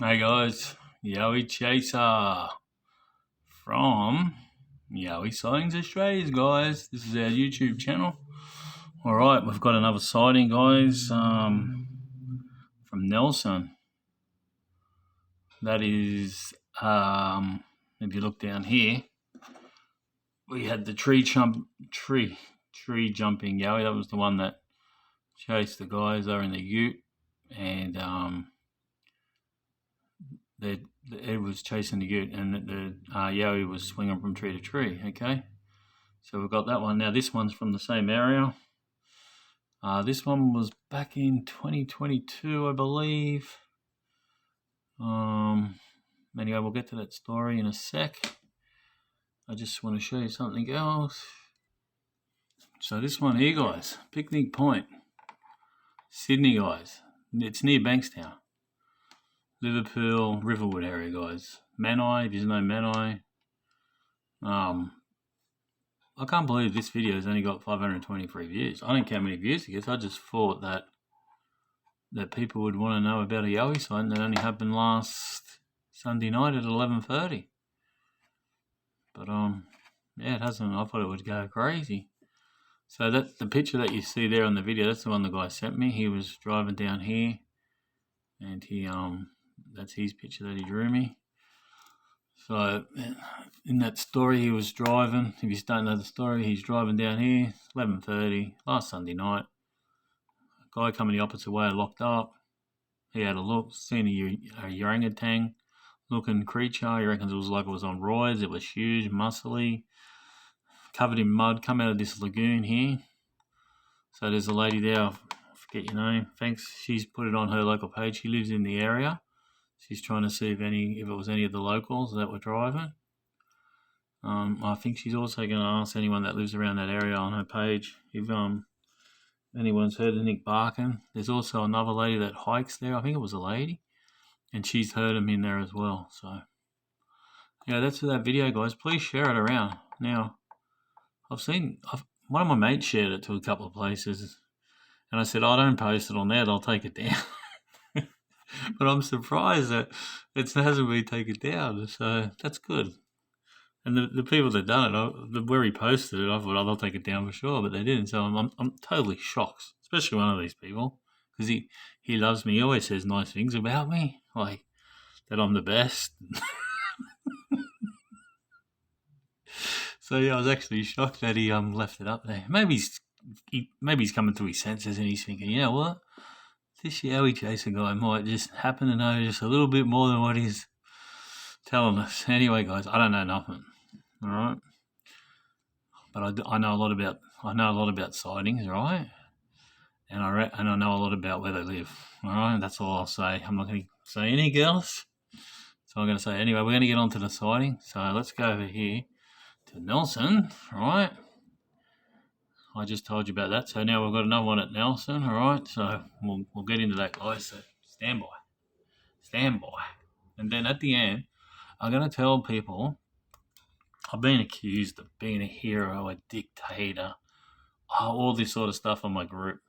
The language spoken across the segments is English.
Hey guys, Yowie Chaser from Yowie Sightings Australia, guys. This is our YouTube channel. Alright, we've got another sighting, guys, from Nelson. That is, if you look down here, we had the tree jumping Yowie. That was the one that chased the guys over in the ute, and it was chasing the ute, and the Yowie was swinging from tree to tree. Okay, so we've got that one. Now this one's from the same area. This one was back in 2022, I believe. Anyway, we'll get to that story in a sec. I just want to show you something else. So this one here, guys, Picnic Point, Sydney, guys. It's near Bankstown, Liverpool, Riverwood area, guys. Manai, if you know Manai. I can't believe this video has only got 523 views. I don't care how many views it gets. I just thought that people would want to know about a Yowie sighting that only happened last Sunday night at 11:30. But yeah, it hasn't. I thought it would go crazy. So that's the picture that you see there on the video. That's the one the guy sent me. He was driving down here, and that's his picture that he drew me. So in that story, he was driving. If you don't know the story, he's driving down here, 11:30 last Sunday night. A guy coming the opposite way, locked up. He had a look, seen a orangutan looking creature. He reckons it was like it was on roids. It was huge, muscly, covered in mud. Come out of this lagoon here. So there's a lady there. I forget your name. Thanks. She's put it on her local page. She lives in the area. She's trying to see if it was any of the locals that were driving. I think she's also going to ask anyone that lives around that area on her page if anyone's heard of Nick barking. There's also another lady that hikes there. I think it was a lady, and she's heard him in there as well. So yeah, that's for that video, guys. Please share it around. Now, one of my mates shared it to a couple of places, and I said, I don't post it on there, they'll take it down. But I'm surprised that it hasn't been taken down, so that's good. And the people that done it, where he posted it, I thought, they'll take it down for sure, but they didn't. So I'm totally shocked, especially one of these people, because he loves me. He always says nice things about me, like that I'm the best. So yeah, I was actually shocked that he left it up there. Maybe he's coming to his senses and he's thinking, you know what, this Yowie Chaser guy might just happen to know just a little bit more than what he's telling us. Anyway, guys, I don't know nothing. All right, but I know a lot about sightings, right? And I know a lot about where they live. All right, that's all I'll say. I'm not going to say anything else. So I'm going to say anyway. We're going to get on to the sighting. So let's go over here to Nelson. All right. I just told you about that. So now we've got another one at Nelson. All right. So we'll get into that, guys. So stand by. And then at the end, I'm going to tell people I've been accused of being a hero, a dictator, all this sort of stuff on my group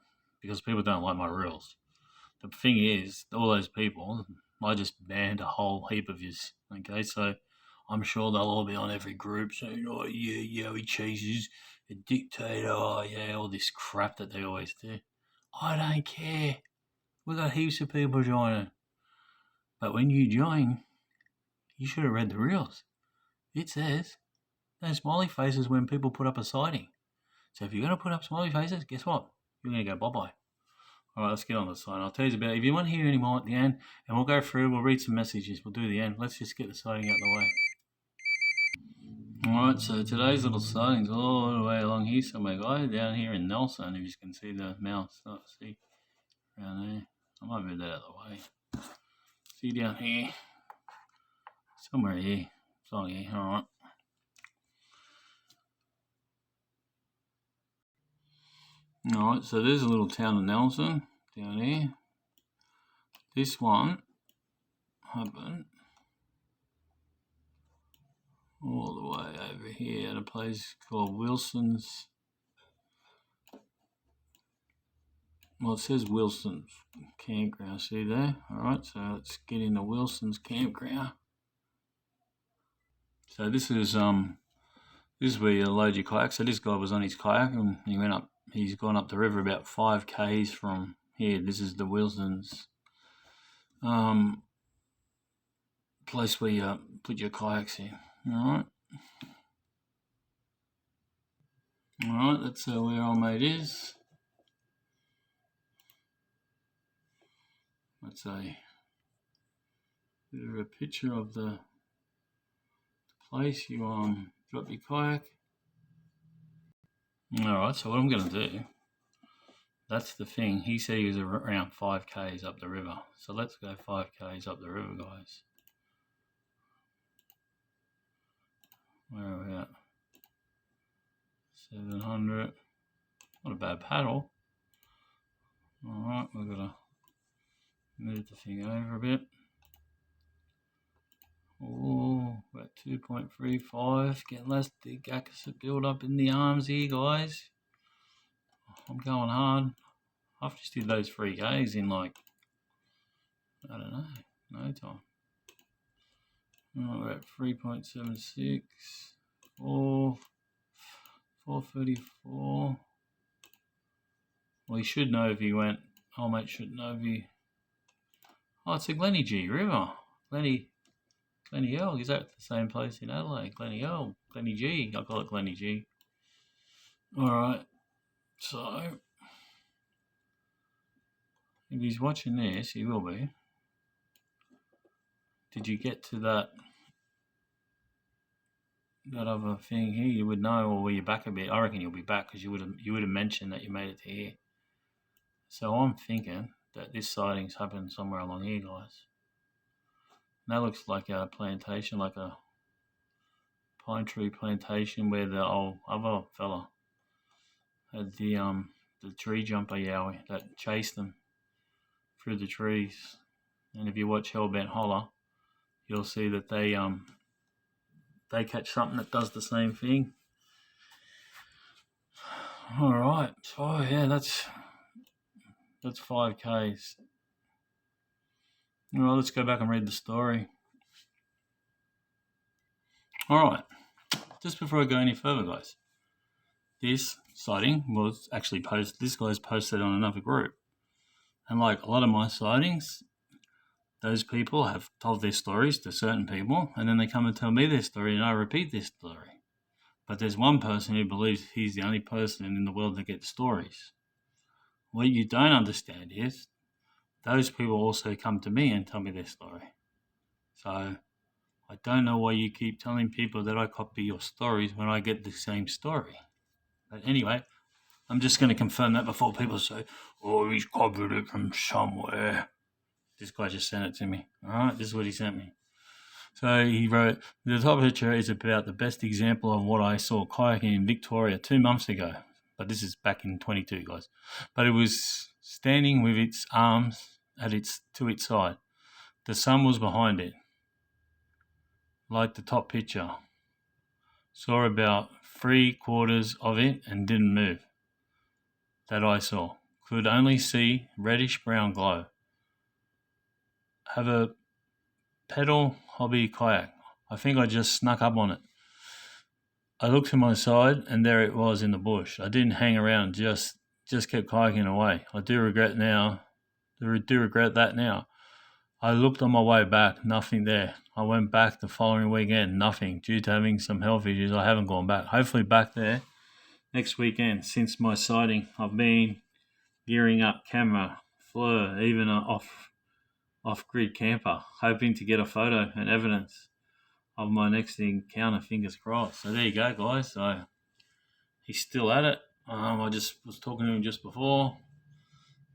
because people don't like my rules. The thing is, all those people, I just banned a whole heap of yous. Okay, so I'm sure they'll all be on every group saying, oh, yeah, Yowie Chaser's a dictator, oh, yeah, all this crap that they always do. I don't care. We've got heaps of people joining. But when you join, you should have read the rules. It says no smiley faces when people put up a sighting. So if you're going to put up smiley faces, guess what? You're going to go bye-bye. All right, let's get on the sighting. I'll tell you about it. If you want to hear any more at the end, and we'll go through, we'll read some messages. We'll do the end. Let's just get the sighting out of the way. All right, so today's little sighting's all the way along here somewhere, guys, down here in Nelson. If you can see the mouse, see around there. I might move that out of the way. See down here, somewhere here. It's on here. All right. All right, so there's a little town of Nelson down here. This one happened all the way over here at a place called Wilson's. Well, it says Wilson's campground. See there? Alright, so let's get into Wilson's campground. So this is where you load your kayak. So this guy was on his kayak and he's gone up the river about 5 k's from here. This is the Wilson's place where you put your kayaks in. Alright, that's where our mate is. That's a bit of a picture of the place. You drop your kayak. Alright, so what I'm going to do, that's the thing. He said he was around 5 k's up the river. So let's go 5 k's up the river, guys. Where are we at? 700. Not a bad paddle. Alright, we've got to move the thing over a bit. Oh, about 2.35. Getting less acid build up in the arms here, guys. I'm going hard. I've just did those 3 k's in like, I don't know, no time. Oh, we're at 3.76. 434. Well, he should know if he went. Oh, mate should know if he. Oh, it's the Glenny G River. Glenny L. Is that the same place in Adelaide? Glenny L. Glenny G. I call it Glenny G. Alright. So, if he's watching this, he will be. Did you get to that other thing here? You would know, or were you back a bit? I reckon you'll be back because you would have mentioned that you made it to here. So I'm thinking that this sightings happened somewhere along here, guys. And that looks like a plantation, like a pine tree plantation where the old other fella had the tree jumper Yowie that chased them through the trees. And if you watch Hellbent Holler, you'll see that they catch something that does the same thing. Alright, so yeah, that's 5 k's. Alright, let's go back and read the story. Alright, just before I go any further, guys, this sighting was actually posted. This guy's posted on another group. And like a lot of my sightings, those people have told their stories to certain people, and then they come and tell me their story, and I repeat their story. But there's one person who believes he's the only person in the world that gets stories. What you don't understand is those people also come to me and tell me their story. So I don't know why you keep telling people that I copy your stories when I get the same story. But anyway, I'm just going to confirm that before people say, oh, he's copied it from somewhere. This guy just sent it to me. Alright, this is what he sent me. So he wrote, the top picture is about the best example of what I saw kayaking in Victoria 2 months ago. But this is back in 22, guys. But it was standing with its arms to its side. The sun was behind it, like the top picture. Saw about 3/4 of it and didn't move. That I saw. Could only see reddish brown glow. Have a pedal hobby kayak. I think I just snuck up on it. I looked to my side and there it was in the bush. I didn't hang around, just kept kayaking away. I do regret that now. I looked on my way back, nothing there. I went back the following weekend, nothing. Due to having some health issues, I haven't gone back. Hopefully back there next weekend. Since my sighting, I've been gearing up camera, FLIR, even an off-grid camper, hoping to get a photo and evidence of my next encounter, fingers crossed. So there you go, guys. So he's still at it. I just was talking to him just before.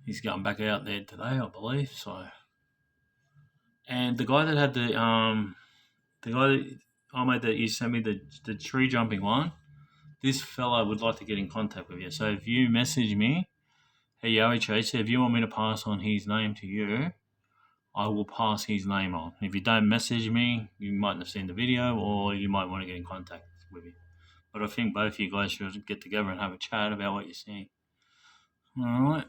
He's going back out there today, I believe. So, and the guy that had that you sent me the tree jumping one, this fella would like to get in contact with you. So if you message me, hey Yowie Chaser, if you want me to pass on his name to you, I will pass his name on. If you don't message me, you mightn't have seen the video, or you might want to get in contact with him. But I think both of you guys should get together and have a chat about what you're seeing. Alright.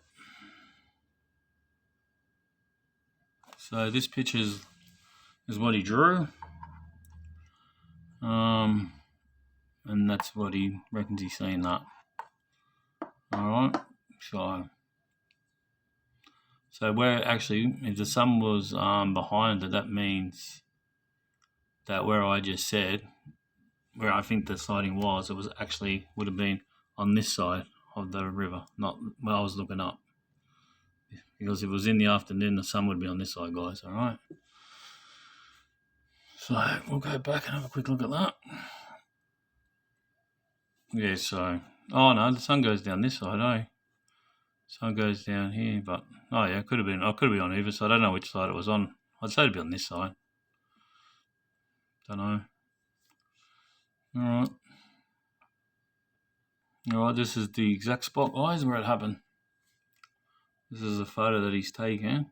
So this picture is what he drew. And that's what he reckons he's seen that. Alright, so where actually, if the sun was behind it, that means that where I just said, where I think the sighting was, it was actually would have been on this side of the river, not where I was looking up. Because if it was in the afternoon, the sun would be on this side, guys, alright? So we'll go back and have a quick look at that. Yeah, so, oh no, the sun goes down this side, eh? Sun goes down here, but, oh yeah, it could have been on either side. I don't know which side it was on. I'd say it'd be on this side. Don't know. Alright, this is the exact spot, guys, where it happened. This is a photo that he's taken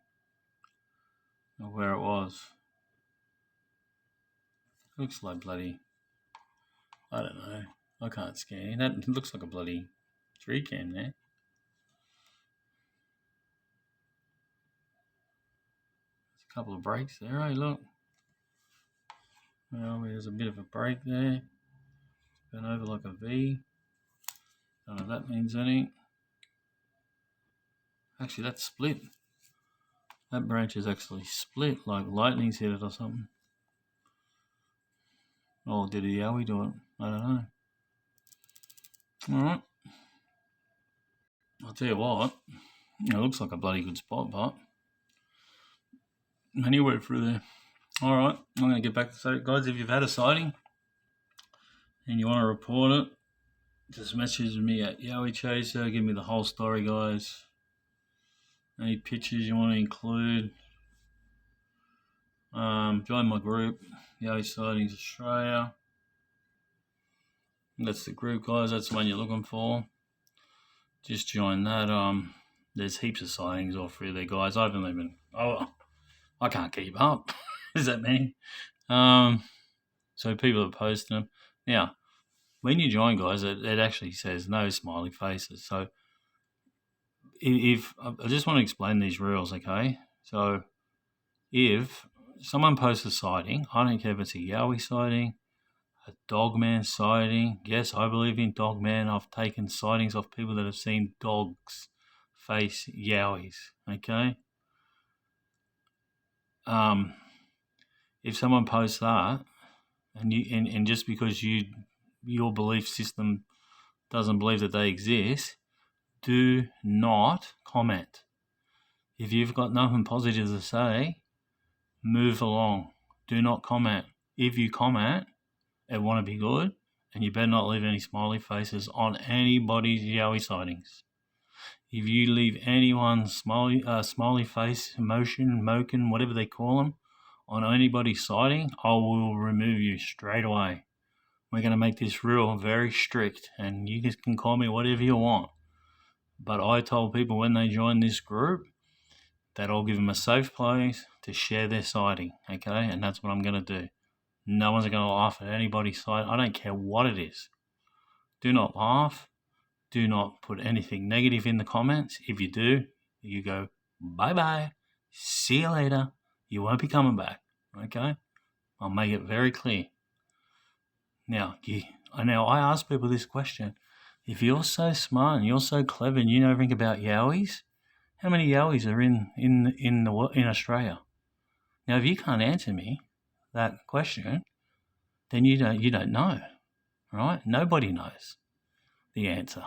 of where it was. Looks like bloody, I don't know, I can't scan. That looks like a bloody tree cam there. There's a couple of breaks there, eh, look. Well, there's a bit of a break there. It's been over like a V. Don't know if that means anything. Actually, that's split. That branch is actually split, like lightning's hit it or something. Or did a Yowie do it? I don't know. Alright. I'll tell you what, it looks like a bloody good spot, but anywhere through there. Alright, I'm going to get back to sighting. Guys, if you've had a sighting and you want to report it, just message me at Yowie Chaser. Give me the whole story, guys. Any pictures you want to include. Join my group, Yowie Sightings Australia. That's the group, guys. That's the one you're looking for. Just join that. There's heaps of sightings all through there, guys. I haven't even. I can't keep up. Does that mean? So people are posting them. Now, when you join, guys, it actually says no smiley faces. So if I just want to explain these rules, okay? So if someone posts a sighting, I don't care if it's a Yowie sighting, a dogman sighting. Yes, I believe in dogman. I've taken sightings of people that have seen dogs face Yowies, okay? If someone posts that, and just because your belief system doesn't believe that they exist, do not comment. If you've got nothing positive to say, move along. Do not comment. If you comment and want to be good, and you better not leave any smiley faces on anybody's Yowie sightings. If you leave anyone's smiley face, emotion, moken, whatever they call them, on anybody's sighting, I will remove you straight away. We're going to make this rule very strict, and you guys can call me whatever you want. But I told people when they join this group that I'll give them a safe place to share their sighting, okay? And that's what I'm going to do. No one's going to laugh at anybody's sighting. I don't care what it is. Do not laugh. Do not put anything negative in the comments. If you do, you go, bye-bye. See you later. You won't be coming back, okay? I'll make it very clear. Now I ask people this question. If you're so smart and you're so clever and you know everything about Yowies, how many Yowies are in Australia? Now, if you can't answer me that question, then you don't know, right? Nobody knows the answer.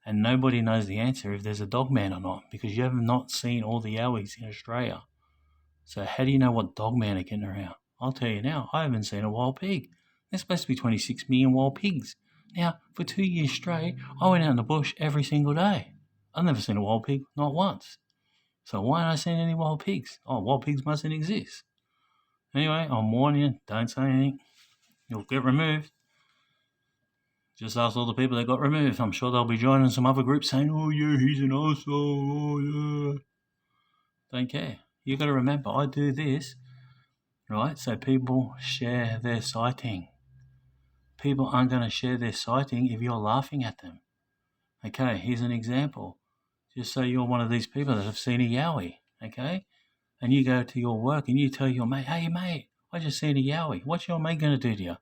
And nobody knows the answer if there's a dogman or not, because you have not seen all the Yowies in Australia. So how do you know what dogman are getting around? I'll tell you now, I haven't seen a wild pig. There's supposed to be 26 million wild pigs. Now, for 2 years straight, I went out in the bush every single day. I've never seen a wild pig, not once. So why haven't I seen any wild pigs? Oh, wild pigs mustn't exist. Anyway, I'm warning you, don't say anything. You'll get removed. Just ask all the people that got removed. I'm sure they'll be joining some other group saying, oh yeah, he's an asshole, oh yeah. Don't care. You've got to remember, I do this, right, so people share their sighting. People aren't going to share their sighting if you're laughing at them. Okay, here's an example. Just say you're one of these people that have seen a Yowie, okay? and you go to your work and you tell your mate, hey, mate, I just seen a Yowie. What's your mate going to do to you?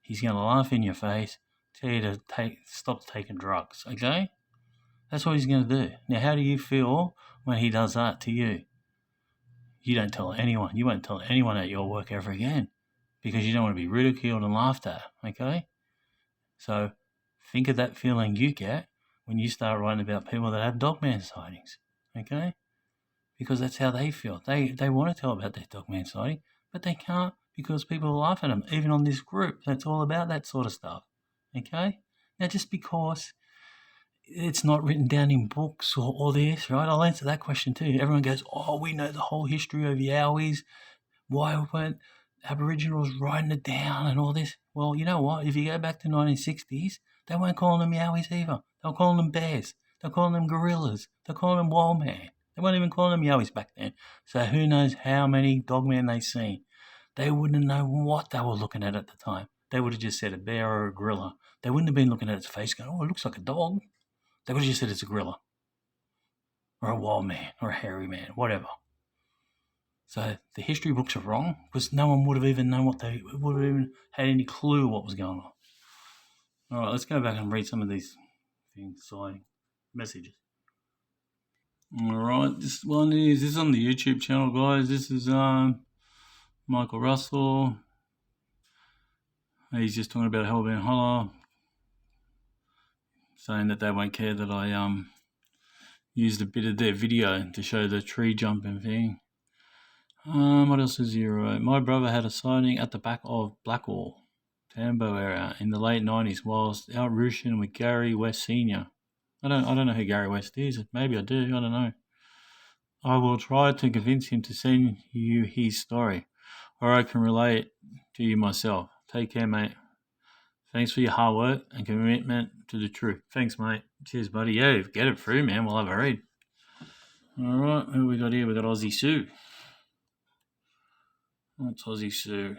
He's going to laugh in your face, tell you to stop taking drugs, okay? That's what he's going to do. Now, how do you feel when he does that to you? You don't tell anyone. You won't tell anyone at your work ever again because you don't want to be ridiculed and laughed at, okay? So think of that feeling you get when you start writing about people that have dogman sightings, okay? Because that's how they feel. They want to tell about their dogman sighting, but they can't because people laugh at them, even on this group. That's all about that sort of stuff, okay? Now, just because it's not written down in books or this, right? I'll answer that question too. Everyone goes, oh, we know the whole history of Yowies. Why weren't Aboriginals writing it down and all this? Well, you know what? If you go back to 1960s, they weren't calling them Yowies either. They were calling them bears. They were calling them gorillas. They were calling them wild man. They weren't even calling them Yowies back then. So who knows how many dogmen they've seen. They wouldn't have known what they were looking at the time. They would have just said a bear or a gorilla. They wouldn't have been looking at its face going, oh, it looks like a dog. They would have just said it's a gorilla or a wild man or a hairy man, whatever. So the history books are wrong because no one would have even known would have even had any clue what was going on. All right, let's go back and read some of these things, sighting messages. All right, this is on the YouTube channel, guys. This is Michael Russell. He's just talking about Hellbent Hollow, saying that they won't care that I used a bit of their video to show the tree jumping thing. What else is here? My brother had a sighting at the back of Blackwall, Tambo area in the late 90s whilst out rooshing with Gary West Sr. I don't know who Gary West is. Maybe I do. I don't know. I will try to convince him to send you his story, or I can relate to you myself. Take care, mate. Thanks for your hard work and commitment to the truth. Thanks, mate. Cheers, buddy. Yeah, get it through, man. We'll have a read. All right, who we got here? We got Aussie Sue. What's Aussie Sue?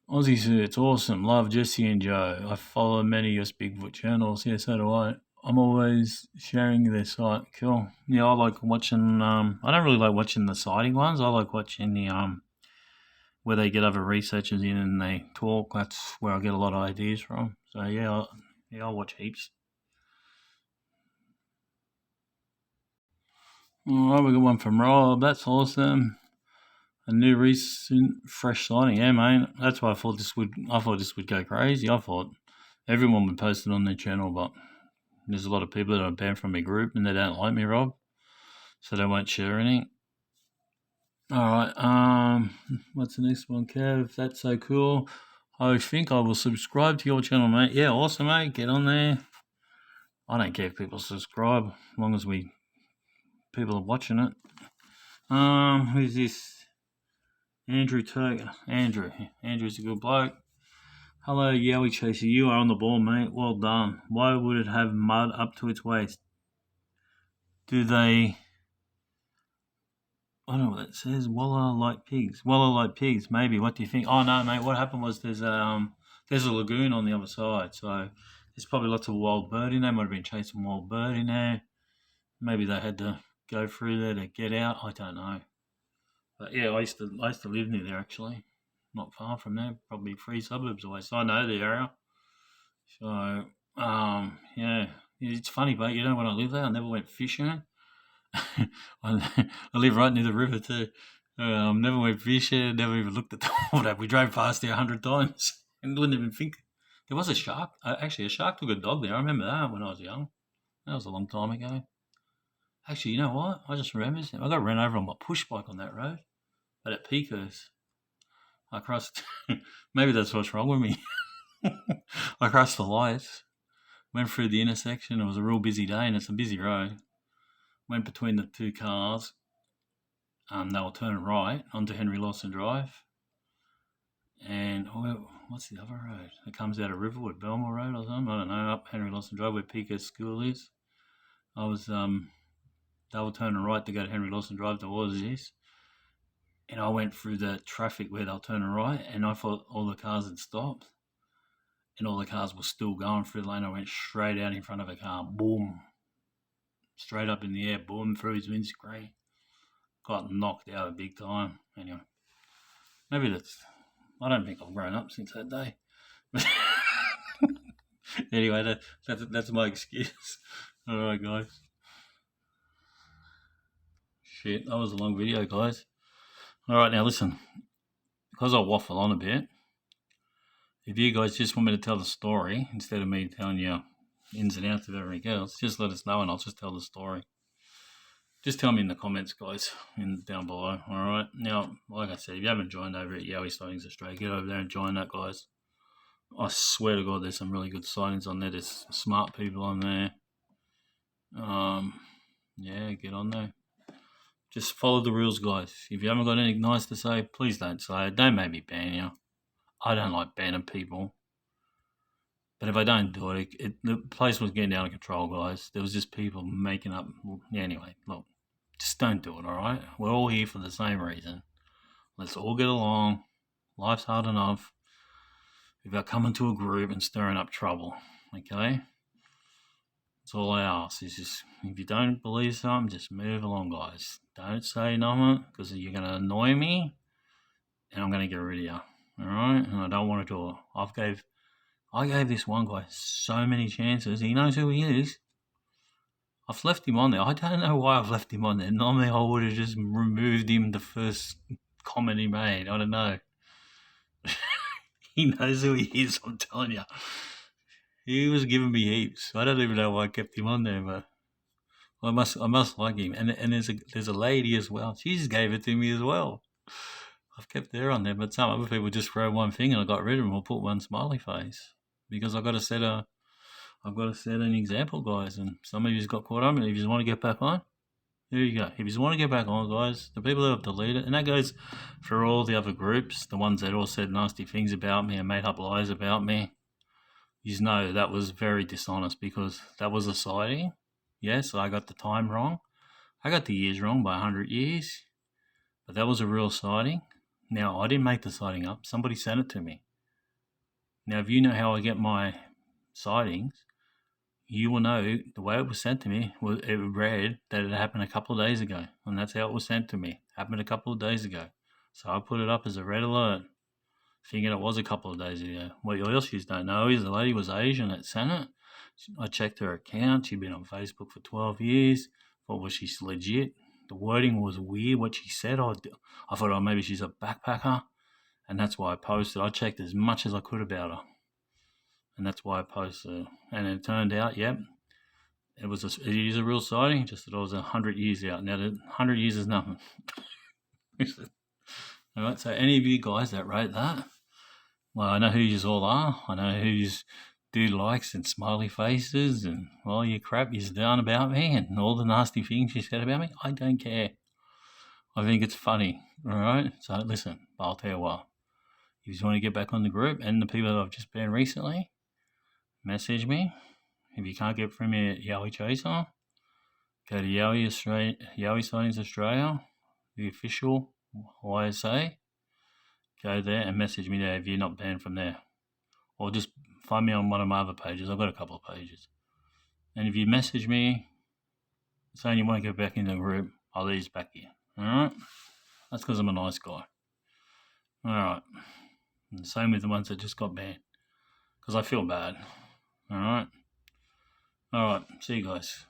Aussie Sue, it's awesome. Love Jesse and Joe. I follow many of your Bigfoot channels. Yeah, so do I. I'm always sharing their site. Cool. Yeah, I like watching. I don't really like watching the sighting ones. I like watching the where they get other researchers in and they talk. That's where I get a lot of ideas from. So yeah, I'll watch heaps. All right, we got one from Rob. That's awesome. A new recent fresh sighting. Yeah, mate. That's why I thought this would go crazy. I thought everyone would post it on their channel, but there's a lot of people that are banned from my group and they don't like me, Rob, so they won't share anything. All right. What's the next one, Kev? That's so cool. I think I will subscribe to your channel, mate. Yeah, awesome, mate. Get on there. I don't care if people subscribe, as long as people are watching it. Who's this? Andrew Turner. Andrew's a good bloke. Hello, Yowie Chaser. You are on the ball, mate. Well done. Why would it have mud up to its waist? Do they... I don't know what that says. Walla like pigs. Walla like pigs, maybe. What do you think? Oh, no, mate. What happened was there's a lagoon on the other side. So there's probably lots of wild bird in there. Might have been chasing wild bird in there. Maybe they had to go through there to get out. I don't know. But yeah, I used to live near there, actually. Not far from there. Probably 3 suburbs away. So I know the area. So, yeah. It's funny, but you know when I lived there, I never went fishing. I live right near the river too. Never went fishing, never even looked at the water. We drove past there 100 times and didn't even think. There was a shark. Actually, a shark took a dog there. I remember that when I was young. That was a long time ago. Actually, you know what? I just remember I got run over on my push bike on that road. But at Pico's, I crossed. Maybe that's what's wrong with me. I crossed the lights, went through the intersection. It was a real busy day and it's a busy road. Went between the 2 cars. They were turning right onto Henry Lawson Drive. And what's the other road? It comes out of Riverwood, Belmore Road or something. I don't know. Up Henry Lawson Drive where Pico's school is. I was they were turning right to go to Henry Lawson Drive towards this. And I went through the traffic where they were turning right, and I thought all the cars had stopped. And all the cars were still going through the lane. I went straight out in front of a car. Boom. Straight up in the air. Boom. Through his windscreen. got knocked out big time. Anyway, maybe I don't think I've grown up since that day. Anyway, that's my excuse. All right, guys. Shit, that was a long video, guys. All right, now listen. Because I waffle on a bit, if you guys just want me to tell the story instead of me telling you ins and outs of everything else, just let us know and I'll just tell the story. Just tell me in the comments, guys, down below. All right. Now, like I said, if you haven't joined over at Yowie Sightings Australia, get over there and join that, guys. I swear to God, there's some really good sightings on there. There's smart people on there. Yeah, get on there. Just follow the rules, guys. If you haven't got anything nice to say, please don't say it. Don't make me ban you. I don't like banning people. But if I don't do it, the place was getting out of control, guys. There was just people making up. Yeah, anyway, look, just don't do it, all right? We're all here for the same reason. Let's all get along. Life's hard enough without coming to a group and stirring up trouble, okay? That's all I ask is just, if you don't believe something, just move along, guys. Don't say nothing because you're going to annoy me and I'm going to get rid of you, all right? And I don't want to do it. I gave this one guy so many chances. He knows who he is. I've left him on there. I don't know why I've left him on there. Normally I would have just removed him the first comment he made. I don't know. He knows who he is, I'm telling you. He was giving me heaps. I don't even know why I kept him on there, but I must like him. And there's a lady as well. She just gave it to me as well. I've kept her on there, but some other people just throw one thing and I got rid of them or put one smiley face. Because I've got to set an example, guys, and some of you's got caught up. And if you want to get back on, there you go. If you want to get back on, guys, the people that have deleted, and that goes for all the other groups, the ones that all said nasty things about me and made up lies about me, you know that was very dishonest because that was a sighting. Yes, I got the time wrong. I got the years wrong by 100 years, but that was a real sighting. Now, I didn't make the sighting up. Somebody sent it to me. Now, if you know how I get my sightings, you will know the way it was sent to me, it read that it happened a couple of days ago. And that's how it was sent to me. Happened a couple of days ago. So I put it up as a red alert, thinking it was a couple of days ago. What else you don't know is the lady was Asian that sent it. I checked her account. She'd been on Facebook for 12 years. Thought, was she legit? The wording was weird, what she said. I thought, oh, maybe she's a backpacker. And that's why I posted. I checked as much as I could about her. And that's why I posted. And it turned out, yep, it is a real sighting, just that I was 100 years out. Now, 100 years is nothing. All right, so any of you guys that wrote that, well, I know who you all are. I know who you do likes and smiley faces and all your crap you've done about me and all the nasty things you said about me. I don't care. I think it's funny, all right? So listen, I'll tell you what. If you want to get back on the group and the people that I've just been recently, message me. If you can't get from me at Yowie Chaser, go to Yowie Sightings Australia, the official YSA. Go there and message me there if you're not banned from there. Or just find me on one of my other pages. I've got a couple of pages. And if you message me saying you want to get back into the group, I'll ease back here. Alright? That's because I'm a nice guy. Alright. And same with the ones that just got banned. Because I feel bad. Alright? Alright. See you guys.